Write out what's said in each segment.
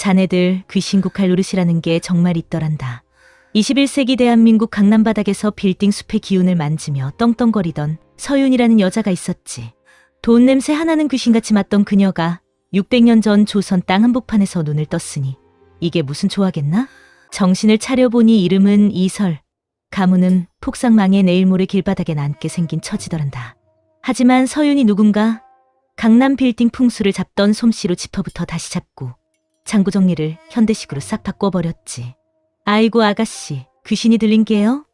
자네들 귀신국할 노릇이라는 게 정말 있더란다. 21세기 대한민국 강남바닥에서 빌딩 숲의 기운을 만지며 떵떵거리던 서윤이라는 여자가 있었지. 돈 냄새 하나는 귀신같이 맡던 그녀가 600년 전 조선 땅 한복판에서 눈을 떴으니 이게 무슨 조화겠나? 정신을 차려보니 이름은 이설. 가문은 폭삭망해 내일 모레 길바닥에 앉게 생긴 처지더란다. 하지만 서윤이 누군가? 강남 빌딩 풍수를 잡던 솜씨로 지퍼부터 다시 잡고 장구 정리를 현대식으로 싹 바꿔버렸지. 아이고 아가씨, 귀신이 들린 게요?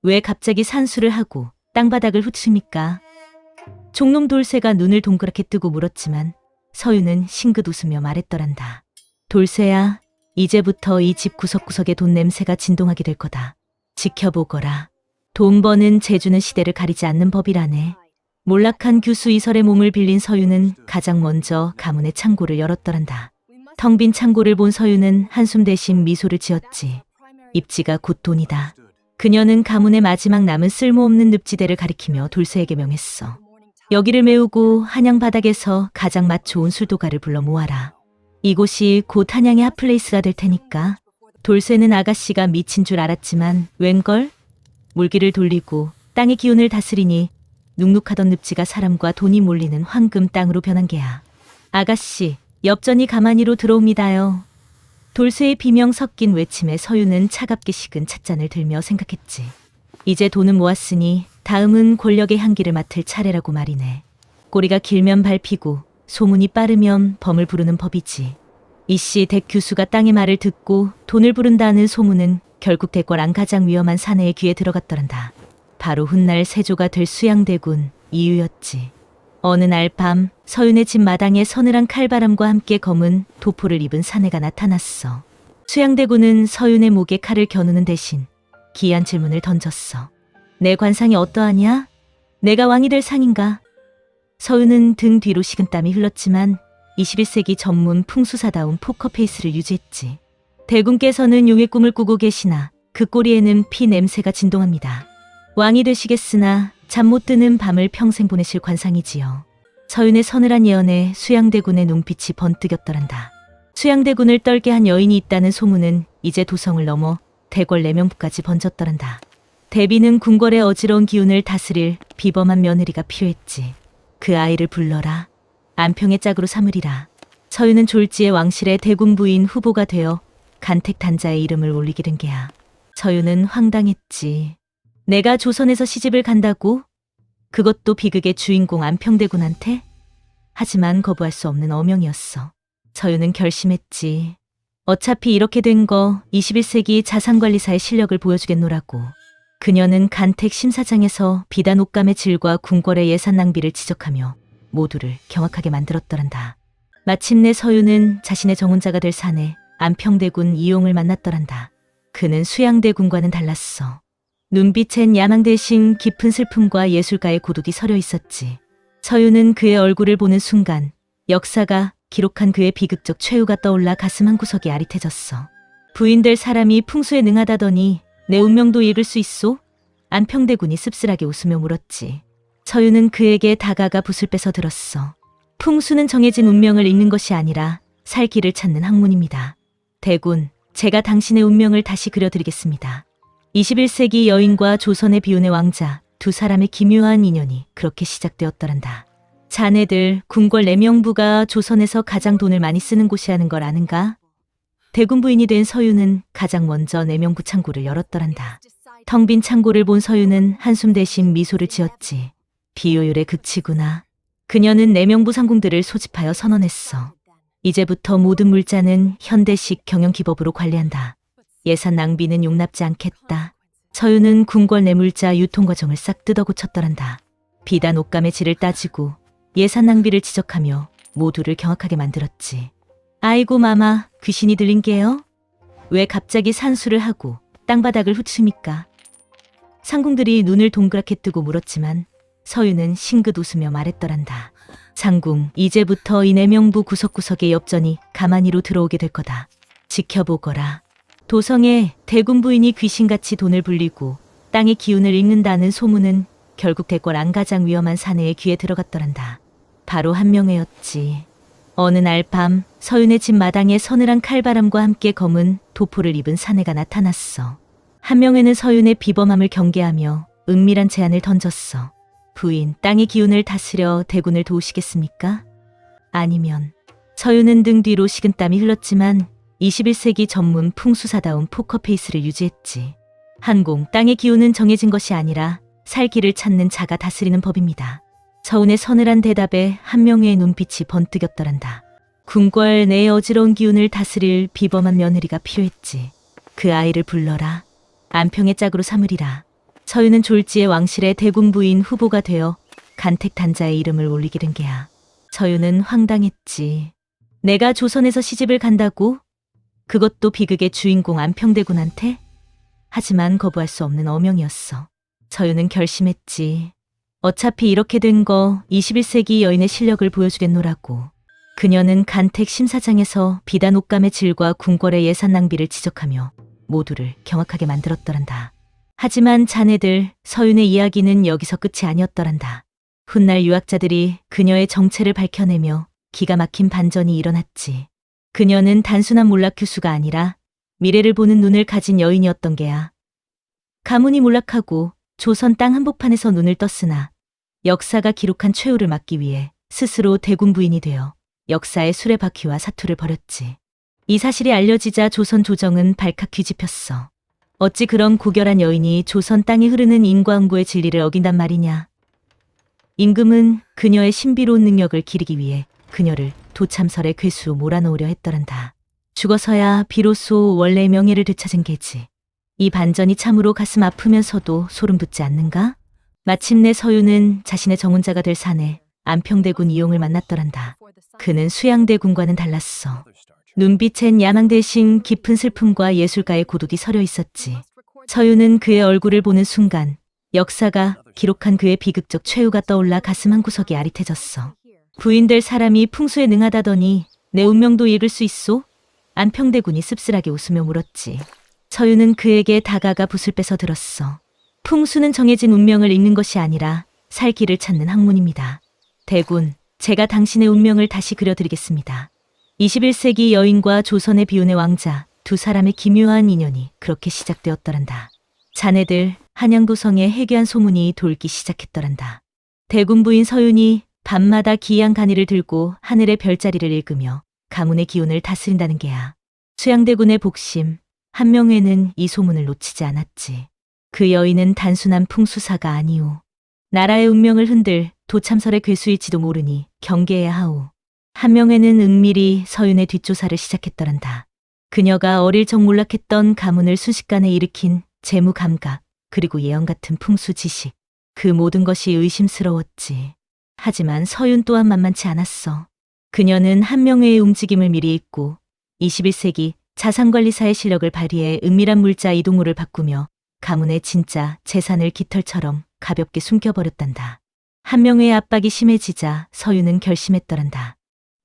왜 갑자기 산수를 하고 땅바닥을 훑습니까? 종놈 돌쇠가 눈을 동그랗게 뜨고 물었지만 서윤은 싱긋 웃으며 말했더란다. 돌쇠야, 이제부터 이 집 구석구석에 돈 냄새가 진동하게 될 거다. 지켜보거라. 돈 버는 재주는 시대를 가리지 않는 법이라네. 몰락한 규수 이설의 몸을 빌린 서윤은 가장 먼저 가문의 창고를 열었더란다. 텅 빈 창고를 본 서윤은 한숨 대신 미소를 지었지. 입지가 곧 돈이다. 그녀는 가문의 마지막 남은 쓸모없는 늪지대를 가리키며 돌쇠에게 명했어. 여기를 메우고 한양 바닥에서 가장 맛 좋은 술도가를 불러 모아라. 이곳이 곧 한양의 핫플레이스가 될 테니까. 돌쇠는 아가씨가 미친 줄 알았지만 웬걸? 물기를 돌리고 땅의 기운을 다스리니 눅눅하던 늪지가 사람과 돈이 몰리는 황금 땅으로 변한 게야. 아가씨, 엽전이 가만히로 들어옵니다요. 돌쇠의 비명 섞인 외침에 서윤은 차갑게 식은 찻잔을 들며 생각했지. 이제 돈은 모았으니 다음은 권력의 향기를 맡을 차례라고 말이네. 꼬리가 길면 밟히고 소문이 빠르면 범을 부르는 법이지. 이씨 댁 규수가 땅의 말을 듣고 돈을 부른다는 소문은 결국 대궐안 가장 위험한 사내의 귀에 들어갔더란다. 바로 훗날 세조가 될 수양대군 이유였지. 어느 날 밤 서윤의 집 마당에 서늘한 칼바람과 함께 검은 도포를 입은 사내가 나타났어. 수양대군은 서윤의 목에 칼을 겨누는 대신 기이한 질문을 던졌어. 내 관상이 어떠하냐? 내가 왕이 될 상인가? 서윤은 등 뒤로 식은땀이 흘렀지만 21세기 전문 풍수사다운 포커페이스를 유지했지. 대군께서는 용의 꿈을 꾸고 계시나 그 꼬리에는 피 냄새가 진동합니다. 왕이 되시겠으나 잠 못 드는 밤을 평생 보내실 관상이지요. 서윤의 서늘한 예언에 수양대군의 눈빛이 번뜩였더란다. 수양대군을 떨게 한 여인이 있다는 소문은 이제 도성을 넘어 대궐 내명부까지 번졌더란다. 대비는 궁궐의 어지러운 기운을 다스릴 비범한 며느리가 필요했지. 그 아이를 불러라. 안평의 짝으로 삼으리라. 서윤은 졸지에 왕실의 대군 부인 후보가 되어 간택 단자의 이름을 올리게 된 게야. 서윤은 황당했지. 내가 조선에서 시집을 간다고? 그것도 비극의 주인공 안평대군한테? 하지만 거부할 수 없는 어명이었어. 서윤은 결심했지. 어차피 이렇게 된 거 21세기 자산관리사의 실력을 보여주겠노라고. 그녀는 간택 심사장에서 비단 옷감의 질과 궁궐의 예산 낭비를 지적하며 모두를 경악하게 만들었더란다. 마침내 서윤은 자신의 정혼자가 될 사내 안평대군 이용을 만났더란다. 그는 수양대군과는 달랐어. 눈빛엔 야망 대신 깊은 슬픔과 예술가의 고독이 서려 있었지. 서윤은 그의 얼굴을 보는 순간 역사가 기록한 그의 비극적 최후가 떠올라 가슴 한구석이 아릿해졌어. 부인될 사람이 풍수에 능하다더니 내 운명도 읽을 수 있소? 안평대군이 씁쓸하게 웃으며 물었지. 서윤은 그에게 다가가 붓을 빼서 들었어. 풍수는 정해진 운명을 읽는 것이 아니라 살 길을 찾는 학문입니다. 대군, 제가 당신의 운명을 다시 그려드리겠습니다. 21세기 여인과 조선의 비운의 왕자 두 사람의 기묘한 인연이 그렇게 시작되었더란다. 자네들 궁궐 내명부가 조선에서 가장 돈을 많이 쓰는 곳이라는 걸 아는가? 대군 부인이 된 서윤은 가장 먼저 내명부 창고를 열었더란다. 텅 빈 창고를 본 서윤은 한숨 대신 미소를 지었지. 비효율의 극치구나. 그녀는 내명부 상궁들을 소집하여 선언했어. 이제부터 모든 물자는 현대식 경영기법으로 관리한다. 예산 낭비는 용납지 않겠다. 서윤은 궁궐 내물자 유통 과정을 싹 뜯어 고쳤더란다. 비단 옷감의 질을 따지고 예산 낭비를 지적하며 모두를 경악하게 만들었지. 아이고 마마, 귀신이 들린 게요? 왜 갑자기 산수를 하고 땅바닥을 훑습니까? 상궁들이 눈을 동그랗게 뜨고 물었지만 서윤은 싱긋 웃으며 말했더란다. 상궁, 이제부터 이 내명부 구석구석의 엽전이 가만히로 들어오게 될 거다. 지켜보거라. 도성에 대군 부인이 귀신같이 돈을 불리고 땅의 기운을 읽는다는 소문은 결국 대궐 안가장 위험한 사내의 귀에 들어갔더란다. 바로 한명회였지. 어느 날 밤 서윤의 집 마당에 서늘한 칼바람과 함께 검은 도포를 입은 사내가 나타났어. 한명회는 서윤의 비범함을 경계하며 은밀한 제안을 던졌어. 부인, 땅의 기운을 다스려 대군을 도우시겠습니까? 아니면. 서윤은 등 뒤로 식은땀이 흘렀지만 21세기 전문 풍수사다운 포커페이스를 유지했지. 한공, 땅의 기운은 정해진 것이 아니라 살 길을 찾는 자가 다스리는 법입니다. 서운의 서늘한 대답에 한명회의 눈빛이 번뜩였더란다. 궁궐 내의 어지러운 기운을 다스릴 비범한 며느리가 필요했지. 그 아이를 불러라. 안평의 짝으로 삼으리라. 서윤은 졸지에 왕실의 대군 부인 후보가 되어 간택 단자의 이름을 올리기른 게야. 서윤은 황당했지. 내가 조선에서 시집을 간다고? 그것도 비극의 주인공 안평대군한테? 하지만 거부할 수 없는 어명이었어. 서윤은 결심했지. 어차피 이렇게 된 거 21세기 여인의 실력을 보여주겠노라고. 그녀는 간택 심사장에서 비단 옷감의 질과 궁궐의 예산 낭비를 지적하며 모두를 경악하게 만들었더란다. 하지만 자네들, 서윤의 이야기는 여기서 끝이 아니었더란다. 훗날 유학자들이 그녀의 정체를 밝혀내며 기가 막힌 반전이 일어났지. 그녀는 단순한 몰락 교수가 아니라 미래를 보는 눈을 가진 여인이었던 게야. 가문이 몰락하고 조선 땅 한복판에서 눈을 떴으나 역사가 기록한 최후를 막기 위해 스스로 대군 부인이 되어 역사의 수레바퀴와 사투를 벌였지. 이 사실이 알려지자 조선 조정은 발칵 뒤집혔어. 어찌 그런 고결한 여인이 조선 땅에 흐르는 인과응보의 진리를 어긴단 말이냐. 임금은 그녀의 신비로운 능력을 기리기 위해 그녀를 도참설의 괴수로 몰아넣으려 했더란다. 죽어서야 비로소 원래의 명예를 되찾은 게지. 이 반전이 참으로 가슴 아프면서도 소름 돋지 않는가? 마침내 서윤은 자신의 정혼자가 될 사내 안평대군 이용을 만났더란다. 그는 수양대군과는 달랐어. 눈빛엔 야망 대신 깊은 슬픔과 예술가의 고독이 서려 있었지. 서윤은 그의 얼굴을 보는 순간 역사가 기록한 그의 비극적 최후가 떠올라 가슴 한구석이 아릿해졌어. 부인 될 사람이 풍수에 능하다더니 내 운명도 읽을 수 있소? 안평대군이 씁쓸하게 웃으며 물었지. 서윤은 그에게 다가가 붓을 빼서 들었어. 풍수는 정해진 운명을 읽는 것이 아니라 살 길을 찾는 학문입니다. 대군, 제가 당신의 운명을 다시 그려드리겠습니다. 21세기 여인과 조선의 비운의 왕자, 두 사람의 기묘한 인연이 그렇게 시작되었더란다. 자네들, 한양도성에 해괴한 소문이 돌기 시작했더란다. 대군 부인 서윤이 밤마다 기이한 간이를 들고 하늘의 별자리를 읽으며 가문의 기운을 다스린다는 게야. 수양대군의 복심, 한명회는 이 소문을 놓치지 않았지. 그 여인은 단순한 풍수사가 아니오. 나라의 운명을 흔들 도참설의 괴수일지도 모르니 경계해야 하오. 한명회는 은밀히 서윤의 뒷조사를 시작했더란다. 그녀가 어릴 적 몰락했던 가문을 순식간에 일으킨 재무 감각, 그리고 예언 같은 풍수 지식. 그 모든 것이 의심스러웠지. 하지만 서윤 또한 만만치 않았어. 그녀는 한명회의 움직임을 미리 읽고 21세기 자산관리사의 실력을 발휘해 은밀한 물자 이동호를 바꾸며 가문의 진짜 재산을 깃털처럼 가볍게 숨겨버렸단다. 한명회의 압박이 심해지자 서윤은 결심했더란다.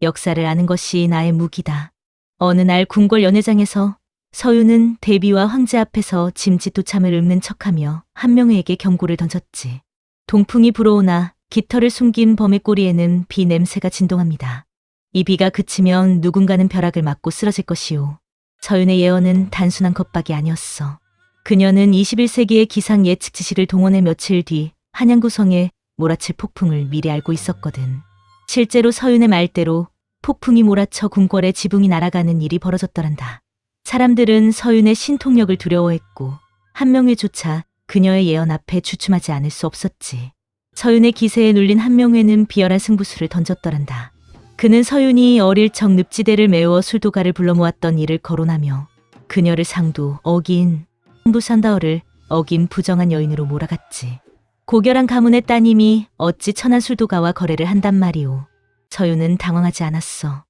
역사를 아는 것이 나의 무기다. 어느 날 궁궐 연회장에서 서윤은 대비와 황제 앞에서 짐짓도참을 읊는 척하며 한명회에게 경고를 던졌지. 동풍이 불어오나 깃털을 숨긴 범의 꼬리에는 비 냄새가 진동합니다. 이 비가 그치면 누군가는 벼락을 맞고 쓰러질 것이오. 서윤의 예언은 단순한 겁박이 아니었어. 그녀는 21세기의 기상 예측 지식을 동원해 며칠 뒤 한양구성에 몰아칠 폭풍을 미리 알고 있었거든. 실제로 서윤의 말대로 폭풍이 몰아쳐 궁궐의 지붕이 날아가는 일이 벌어졌더란다. 사람들은 서윤의 신통력을 두려워했고 한명회조차 그녀의 예언 앞에 주춤하지 않을 수 없었지. 서윤의 기세에 눌린 한명회는 비열한 승부수를 던졌더란다. 그는 서윤이 어릴 적 늪지대를 메워 술도가를 불러 모았던 일을 거론하며 그녀를 상도 어긴 부산다어를 어긴 부정한 여인으로 몰아갔지. 고결한 가문의 따님이 어찌 천한 술도가와 거래를 한단 말이오. 서윤은 당황하지 않았어.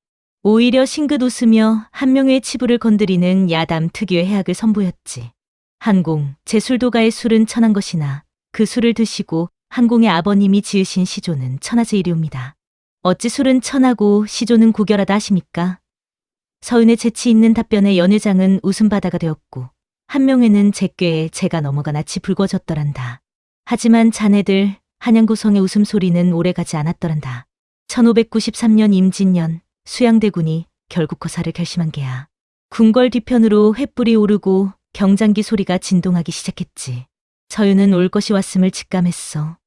오히려 싱긋 웃으며 한명회의 치부를 건드리는 야담 특유의 해악을 선보였지. 한공, 제 술도가의 술은 천한 것이나 그 술을 드시고 한공의 아버님이 지으신 시조는 천하제일이옵니다. 어찌 술은 천하고 시조는 고결하다 하십니까? 서윤의 재치 있는 답변에 연회장은 웃음바다가 되었고 한명회는 제꾀에 재가 넘어가 낯이 붉어졌더란다. 하지만 자네들 한양구성의 웃음소리는 오래가지 않았더란다. 1593년 임진년 수양대군이 결국 거사를 결심한 게야. 궁궐 뒤편으로 횃불이 오르고 경장기 소리가 진동하기 시작했지. 서윤은 올 것이 왔음을 직감했어.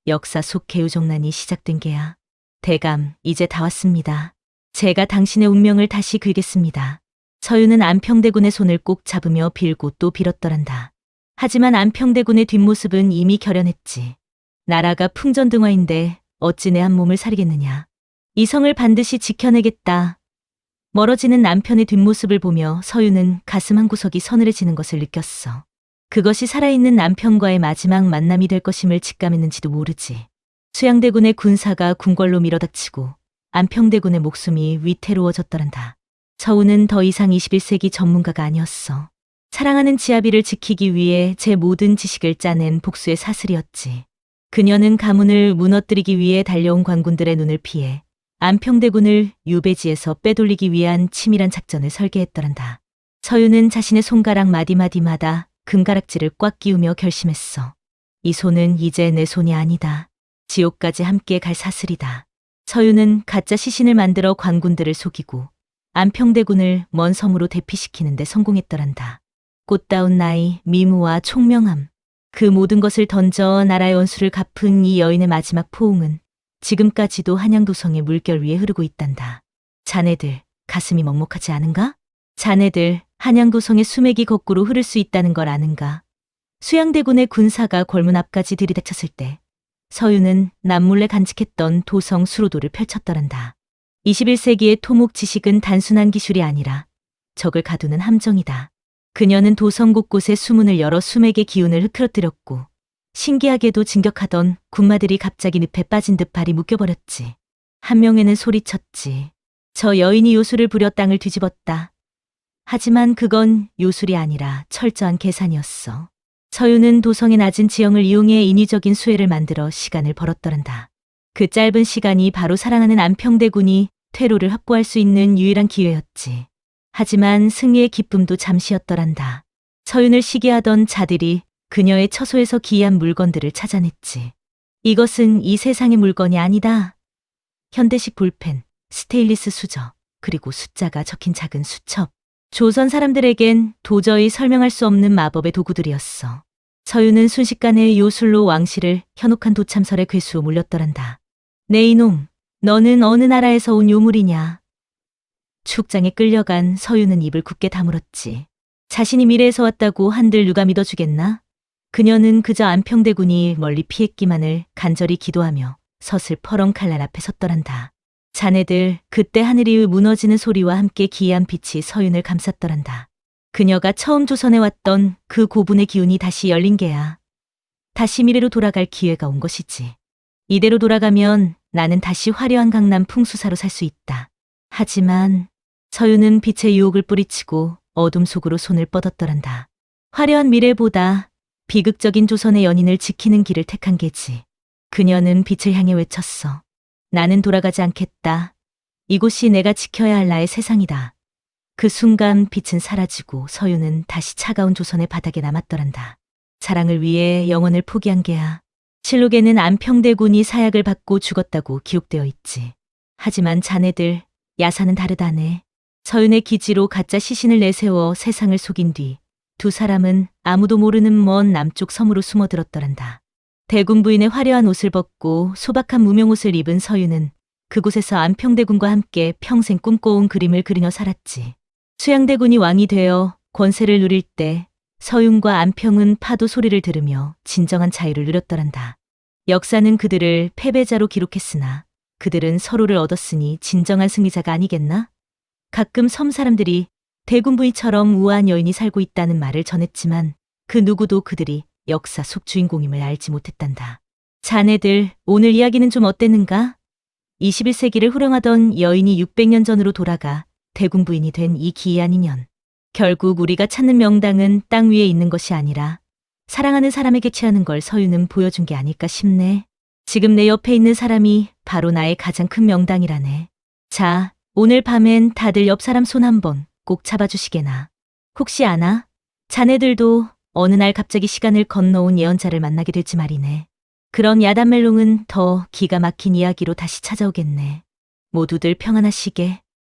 역사 속 개우종난이 시작된 게야. 대감, 이제 다 왔습니다. 제가 당신의 운명을 다시 긁겠습니다. 서윤은 안평대군의 손을 꼭 잡으며 빌고 또 빌었더란다. 하지만 안평대군의 뒷모습은 이미 결연했지. 나라가 풍전등화인데 어찌 내 한 몸을 사리겠느냐. 이 성을 반드시 지켜내겠다. 멀어지는 남편의 뒷모습을 보며 서윤은 가슴 한구석이 서늘해지는 것을 느꼈어. 그것이 살아있는 남편과의 마지막 만남이 될 것임을 직감했는지도 모르지. 수양대군의 군사가 궁궐로 밀어닥치고 안평대군의 목숨이 위태로워졌더란다. 서우는 더 이상 21세기 전문가가 아니었어. 사랑하는 지아비를 지키기 위해 제 모든 지식을 짜낸 복수의 사슬이었지. 그녀는 가문을 무너뜨리기 위해 달려온 관군들의 눈을 피해 안평대군을 유배지에서 빼돌리기 위한 치밀한 작전을 설계했더란다. 서윤은 자신의 손가락 마디마디마다 금가락지를 꽉 끼우며 결심했어. 이 손은 이제 내 손이 아니다. 지옥까지 함께 갈 사슬이다. 서윤은 가짜 시신을 만들어 관군들을 속이고 안평대군을 먼 섬으로 대피시키는 데 성공했더란다. 꽃다운 나이, 미모와 총명함, 그 모든 것을 던져 나라의 원수를 갚은 이 여인의 마지막 포옹은 지금까지도 한양도성의 물결 위에 흐르고 있단다. 자네들, 가슴이 먹먹하지 않은가? 자네들, 한양도성의 수맥이 거꾸로 흐를 수 있다는 걸 아는가? 수양대군의 군사가 골문 앞까지 들이닥쳤을 때 서윤은 남몰래 간직했던 도성 수로도를 펼쳤더란다. 21세기의 토목 지식은 단순한 기술이 아니라 적을 가두는 함정이다. 그녀는 도성 곳곳에 수문을 열어 수맥의 기운을 흐트러뜨렸고 신기하게도 진격하던 군마들이 갑자기 늪에 빠진 듯 발이 묶여버렸지. 한 명에는 소리쳤지. 저 여인이 요술을 부려 땅을 뒤집었다. 하지만 그건 요술이 아니라 철저한 계산이었어. 서윤은 도성의 낮은 지형을 이용해 인위적인 수혜를 만들어 시간을 벌었더란다. 그 짧은 시간이 바로 사랑하는 안평대군이 퇴로를 확보할 수 있는 유일한 기회였지. 하지만 승리의 기쁨도 잠시였더란다. 서윤을 시기하던 자들이 그녀의 처소에서 기이한 물건들을 찾아냈지. 이것은 이 세상의 물건이 아니다. 현대식 볼펜, 스테인리스 수저, 그리고 숫자가 적힌 작은 수첩. 조선 사람들에겐 도저히 설명할 수 없는 마법의 도구들이었어. 서윤은 순식간에 요술로 왕실을 현혹한 도참설의 괴수로 몰렸더란다. 네 이놈, 너는 어느 나라에서 온 요물이냐. 축장에 끌려간 서윤은 입을 굳게 다물었지. 자신이 미래에서 왔다고 한들 누가 믿어주겠나? 그녀는 그저 안평대군이 멀리 피했기만을 간절히 기도하며 서슬퍼런 칼날 앞에 섰더란다. 자네들, 그때 하늘이 무너지는 소리와 함께 기이한 빛이 서윤을 감쌌더란다. 그녀가 처음 조선에 왔던 그 고분의 기운이 다시 열린 게야. 다시 미래로 돌아갈 기회가 온 것이지. 이대로 돌아가면 나는 다시 화려한 강남 풍수사로 살 수 있다. 하지만 서윤은 빛의 유혹을 뿌리치고 어둠 속으로 손을 뻗었더란다. 화려한 미래보다 비극적인 조선의 연인을 지키는 길을 택한 게지. 그녀는 빛을 향해 외쳤어. 나는 돌아가지 않겠다. 이곳이 내가 지켜야 할 나의 세상이다. 그 순간 빛은 사라지고 서윤은 다시 차가운 조선의 바닥에 남았더란다. 사랑을 위해 영혼을 포기한 게야. 실록에는 안평대군이 사약을 받고 죽었다고 기록되어 있지. 하지만 자네들, 야사는 다르다네. 서윤의 기지로 가짜 시신을 내세워 세상을 속인 뒤 두 사람은 아무도 모르는 먼 남쪽 섬으로 숨어들었더란다. 대군 부인의 화려한 옷을 벗고 소박한 무명옷을 입은 서윤은 그곳에서 안평대군과 함께 평생 꿈꿔온 그림을 그리며 살았지. 수양대군이 왕이 되어 권세를 누릴 때 서윤과 안평은 파도 소리를 들으며 진정한 자유를 누렸더란다. 역사는 그들을 패배자로 기록했으나 그들은 서로를 얻었으니 진정한 승리자가 아니겠나? 가끔 섬 사람들이 대군 부인처럼 우아한 여인이 살고 있다는 말을 전했지만 그 누구도 그들이 역사 속 주인공임을 알지 못했단다. 자네들, 오늘 이야기는 좀 어땠는가? 21세기를 후령하던 여인이 600년 전으로 돌아가 대군 부인이 된 이 기이한 인연. 결국 우리가 찾는 명당은 땅 위에 있는 것이 아니라 사랑하는 사람에게 취하는 걸 서윤은 보여준 게 아닐까 싶네. 지금 내 옆에 있는 사람이 바로 나의 가장 큰 명당이라네. 자, 오늘 밤엔 다들 옆 사람 손 한번 꼭 잡아주시게나. 혹시 아나? 자네들도 어느 날 갑자기 시간을 건너온 예언자를 만나게 될지 말이네. 그런 야단멜롱은 더 기가 막힌 이야기로 다시 찾아오겠네. 모두들 평안하시게.